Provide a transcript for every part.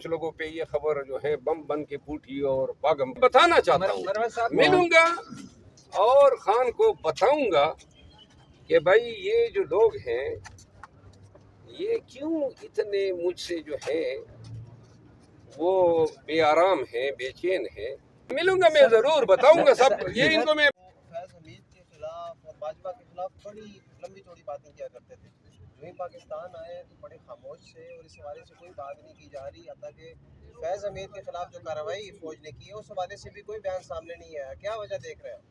कुछ लोगों पे ये खबर जो है बम बन के फूटी और पागम बताना चाहता हूँ। मिलूंगा और खान को बताऊंगा कि भाई ये जो लोग हैं ये क्यों इतने मुझसे जो है वो बेआराम है, बेचैन है। मिलूंगा, मैं जरूर बताऊंगा सब ये इनको। मैं फैज हमीद के खिलाफ और भाजपा के खिलाफ बड़ी लंबी चौड़ी बातें किया करते थे। जो ही पाकिस्तान आए तो बड़े खामोश से और इस हवाले से कोई बात नहीं की जा रही। हालांकि फैज हमीद के खिलाफ जो कार्रवाई फौज ने की है उस हवाले से भी कोई बयान सामने नहीं आया। क्या वजह देख रहे हैं?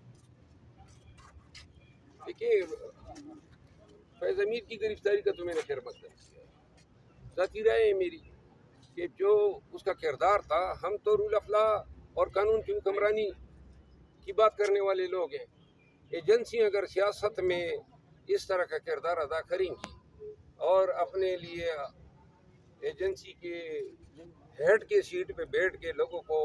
देखिए, फैज हमीद की गिरफ्तारी का तो मैंने खैर मतलब किया। साथी राय है मेरी कि जो उसका किरदार था, हम तो रूल ऑफ लॉ और कानून की हुक्मरानी की बात करने वाले लोग हैं। एजेंसी अगर सियासत में इस तरह का किरदार अदा करेंगी और अपने लिए एजेंसी के हेड के सीट पे बैठ के लोगों को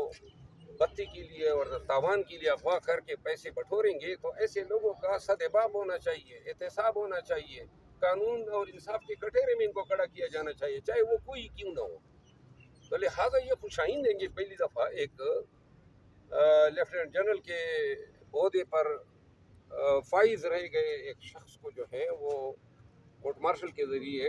बत्ती के लिए और तावान के लिए अगवा करके पैसे बटोरेंगे, तो ऐसे लोगों का सदेबाब होना चाहिए, एहतसाब होना चाहिए, कानून और इंसाफ के कटहरे में इनको खड़ा किया जाना चाहिए, चाहे वो कोई क्यों ना हो। तो लिहाजा ये खुशाइन देंगे पहली दफ़ा एक लेफ्टिनेंट जनरल के ओहदे पर फाइज रह गए एक शख्स को जो है वो कोर्ट मार्शल के जरिए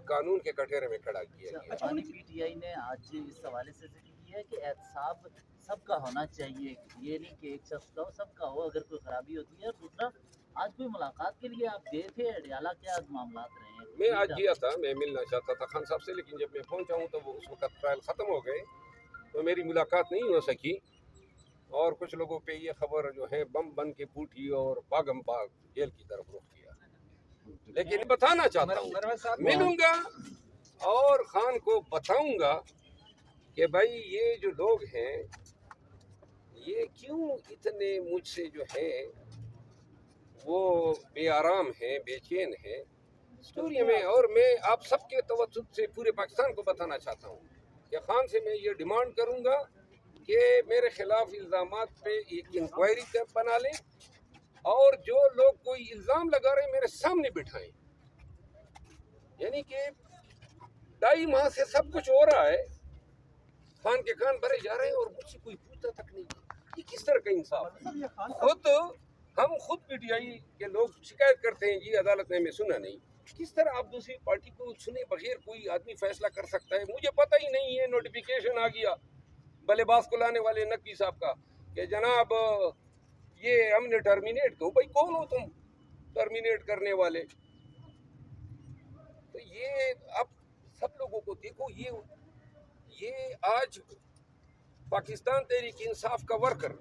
कानून के कटहरे में खड़ा किया गया। अच्छा, पीटीआई ने आज इस हवाले से जिक्र किया है कि एहतसाब सबका होना चाहिए, ये नहीं कि एक शख्स का हो, सबका हो अगर कोई खराबी होती है। और दूसरा, आज कोई मुलाकात के लिए आप गए थे अडियाला, क्या मामला रहे हैं? मैं आज गया था, मैं मिलना चाहता था खान साहब से, लेकिन जब मैं पहुंचा हूं तो वो उस वक्त ट्रायल ख़त्म हो गए, तो मेरी मुलाकात नहीं हो सकी। और कुछ लोगों पे ये खबर जो है बम बन के फूटी और पागम पाग जेल की तरफ रुख किया। लेकिन बताना चाहता हूँ, मिलूंगा और खान को बताऊंगा कि भाई ये जो लोग हैं ये क्यों इतने मुझसे जो है वो बेआराम है, बेचैन है स्टोरी में। और मैं आप सबके तवज्जुह से पूरे पाकिस्तान को बताना चाहता हूँ कि खान से मैं ये डिमांड करूँगा कि मेरे खिलाफ इल्ज़ामात पे एक इंक्वायरी बना लें और जो लोग कोई इल्ज़ाम लगा रहे हैं मेरे सामने बिठाएं। यानी कि 2.5 माह से सब कुछ हो रहा है, खान के कान भरे जा रहे हैं और मुझसे कोई पूछता तक नहीं। ये किस तरह का इंसाफ? हम खुद पीटीआई के लोग शिकायत करते हैं जी अदालत ने हमें सुना नहीं। किस तरह आप दूसरी पार्टी को सुने बगैर कोई आदमी फैसला कर सकता है? मुझे पता ही नहीं है, नोटिफिकेशन आ गया बल्लेबाज को लाने वाले नकवी साहब का कि जनाब ये हमने टर्मिनेट। तो भाई कौन हो तुम टर्मिनेट करने वाले? तो ये आप सब लोगों को देखो, ये आज पाकिस्तान तहरीक इंसाफ का वर्कर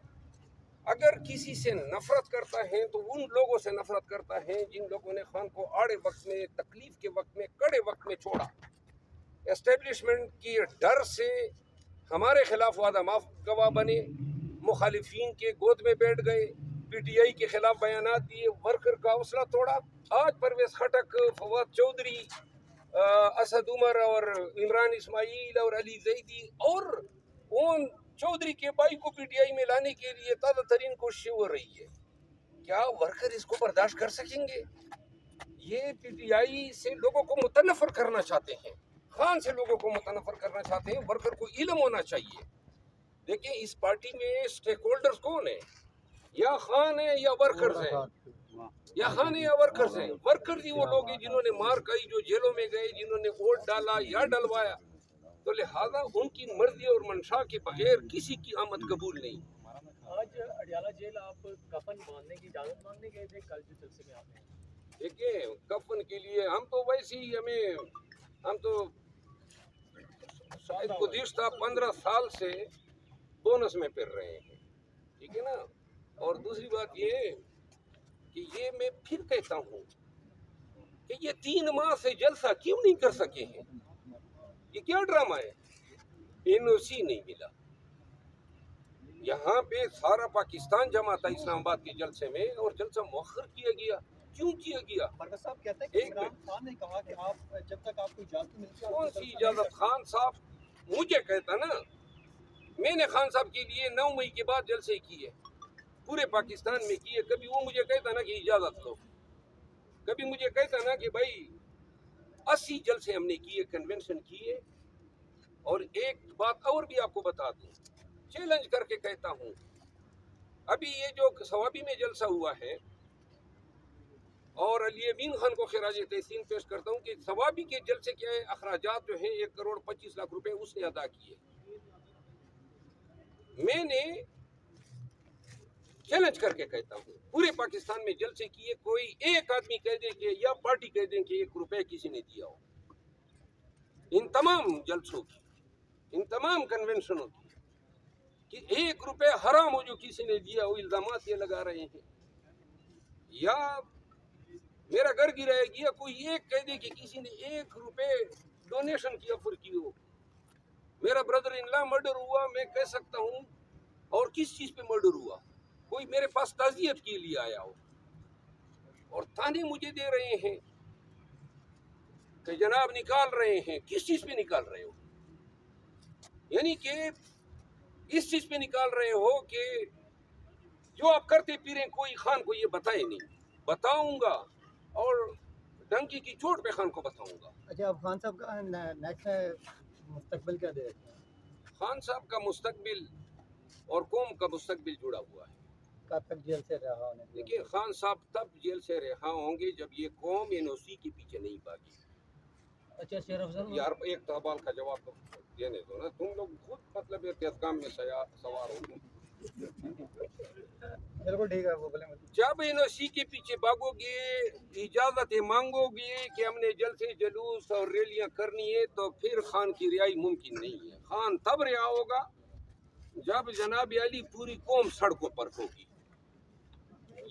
अगर किसी से नफरत करता है तो उन लोगों से नफरत करता है जिन लोगों ने खान को आड़े वक्त में, तकलीफ के वक्त में, कड़े वक्त में छोड़ा। एस्टेब्लिशमेंट के डर से हमारे खिलाफ वादा माफ गवाह बने, मुखालिफिन के गोद में बैठ गए, पीटीआई के खिलाफ बयानात दिए, वर्कर का हौसला तोड़ा। आज परवेज खटक, फवाद चौधरी, असद उमर और इमरान इस्माइल और अली जैदी और उन चौधरी के भाई को पीटीआई में लाने के लिए ताज़ा तरीन कोशिश हो रही है। क्या वर्कर इसको बर्दाश्त कर सकेंगे? ये पीटीआई से लोगों को मुतनफर करना चाहते हैं, खान से लोगों को मुतनफर करना चाहते हैं। वर्कर को इल्म होना चाहिए। देखिए, इस पार्टी में स्टेक होल्डर्स कौन है? या खान है या वर्कर्स हैं, या खान है या वर्कर्स हैं। वर्कर्स ही वो लोग हैं जिन्होंने मार खाई, जो जेलों में गए, जिन्होंने वोट डाला या डलवाया। तो लिहाजा उनकी मर्जी और मंशा के बगैर किसी की आमद कबूल नहीं। आज अडियाला जेल आप कफन बांधने की इजाजत मांगने गए थे, कल जो जलसे में आपने? देखिए, कफन के लिए हम तो वैसे ही हम तो शायद गुज़िश्ता 15 साल से बोनस में फिर रहे हैं, ठीक है ना। और दूसरी बात ये कि ये मैं फिर कहता हूँ कि ये 3 माह से जलसा क्यों नहीं कर सके हैं? ये क्या ड्रामा है? एनओसी नहीं मिला। यहाँ पे सारा पाकिस्तान जमा था इस्लामाबाद के जलसे में और जलसा मुअख्खर किया गया। क्यों किया गया? परवेज साहब कहते हैं कि इमरान खान ने कहा कि आप जब तक आपको इजाजत मिलती है। कौन सी इजाजत? खान साहब मुझे कहता ना, मैंने खान साहब के लिए 9 मई के बाद जलसे किए, पूरे पाकिस्तान में किए। कभी वो मुझे कहता ना कि इजाजत लो, कभी मुझे कहता ना कि भाई 80 जलसे हमने किए, कन्वेंशन किए और एक बात और भी आपको बता दूं, चैलेंज करके कहता हूं, अभी ये जो सवाबी में जलसा हुआ है और अली अमीन खान को खिराज तहसीन पेश करता हूं कि सवाबी के जलसे के अखराजात जो हैं 1,25,00,000 रुपए उसने अदा किए। मैंने चैलेंज करके कहता हूं, पूरे पाकिस्तान में जलसे किए, कोई एक आदमी कह दे कि या पार्टी कह दें कि 1 रुपए किसी ने दिया हो। इन तमाम जलसों की, इन तमाम कन्वेंशनों की कि 1 रुपए हराम हो जो किसी ने दिया हो, इल्जामात ये लगा रहे हैं। या मेरा घर गिराएगी या कोई एक कह दे कि किसी ने 1 रुपए डोनेशन की ऑफर की हो। मेरा ब्रदर इन लॉ मर्डर हुआ, मैं कह सकता हूँ, और किस चीज पे मर्डर हुआ, कोई मेरे पास ताज़ियत के लिए आया हो और ताने मुझे दे रहे हैं कि जनाब निकाल रहे हैं। किस चीज पे निकाल रहे हो? यानी कि इस चीज पे निकाल रहे हो कि जो आप करते पी रहे कोई खान को ये बताए नहीं। बताऊंगा और डंकी की चोट पे खान को बताऊंगा। अच्छा, अब खान साहब का नेक्स्ट मुस्तकबिल क्या देखते हैं? खान साहब का मुस्तकबिल और कौम का मुस्तकबिल जुड़ा हुआ है। कब तक जेल से रहा होने? देखिए, खान साहब तब जेल से रिहा होंगे जब ये कौम एनओसी के पीछे नहीं भागी। अच्छा शेर अफजल यार एक सवाल का जवाब तो देने दो ना, तुम लोग खुद मतलब एहतकाम में सवार हो। बिल्कुल ठीक है, वो बोले मुझे। जब एनओसी के पीछे भागोगे, इजाजतें मांगोगे कि हमने जलसे जुलूस और रैलियां करनी है, तो फिर खान की रिहाई मुमकिन नहीं है। खान तब रिहा होगा जब जनाब अली पूरी कौम सड़कों पर होगी।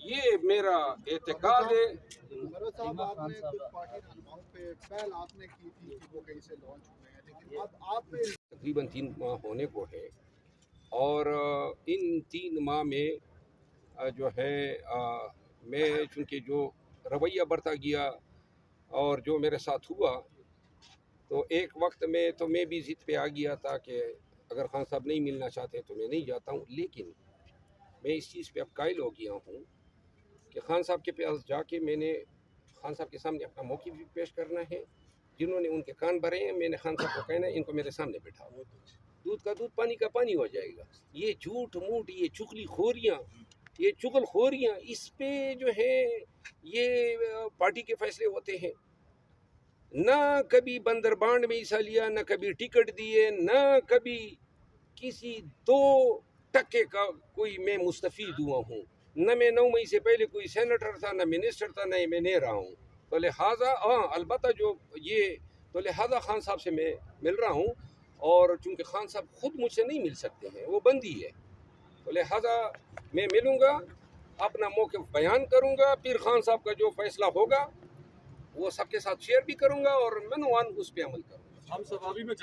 ये मेरा एतकाद है। साहब, आपने कुछ पार्टी रहनुमाओं पे पहल आपने की थी कि वो कहीं से लॉन्च हुए हैं, लेकिन अब आप तकरीबन 3 माह होने को है और इन 3 माह में जो है मैं चूँकि जो रवैया बरता गया और जो मेरे साथ हुआ, तो एक वक्त में तो मैं भी ज़िद पे आ गया था कि अगर खान साहब नहीं मिलना चाहते तो मैं नहीं जाता हूँ। लेकिन मैं इस चीज़ पे अब कायल हो गया हूँ कि खान साहब के पास जाके मैंने खान साहब के सामने अपना मौक़िफ़ भी पेश करना है। जिन्होंने उनके कान भरे हैं, मैंने खान साहब को कहना है इनको मेरे सामने बैठाओ। दूध का दूध पानी का पानी हो जाएगा। ये झूठ मूठ, ये चुगलखोरियाँ, ये चुगलखोरियाँ, इस पे जो है ये पार्टी के फैसले होते हैं। ना कभी बंदरबांड में हिस्सा लिया, ना कभी टिकट दिए, ना कभी किसी 2 टके का कोई मैं मुस्तफ़ीद हुआ हूँ। न मैं 9 मई से पहले कोई सेनेटर था, न मिनिस्टर था, न मैं नहीं रहा हूँ। तो लिहाजा अलबत्ता जो ये तो लिहाजा खान साहब से मैं मिल रहा हूँ, और चूँकि खान साहब खुद मुझसे नहीं मिल सकते हैं, वो बंदी है, तो लिहाजा मैं मिलूँगा, अपना मौक़िफ़ बयान करूँगा, फिर खान साहब का जो फैसला होगा वो सबके साथ शेयर भी करूँगा और मनोवान उस पर अमल करूँगा। हम सवाबी में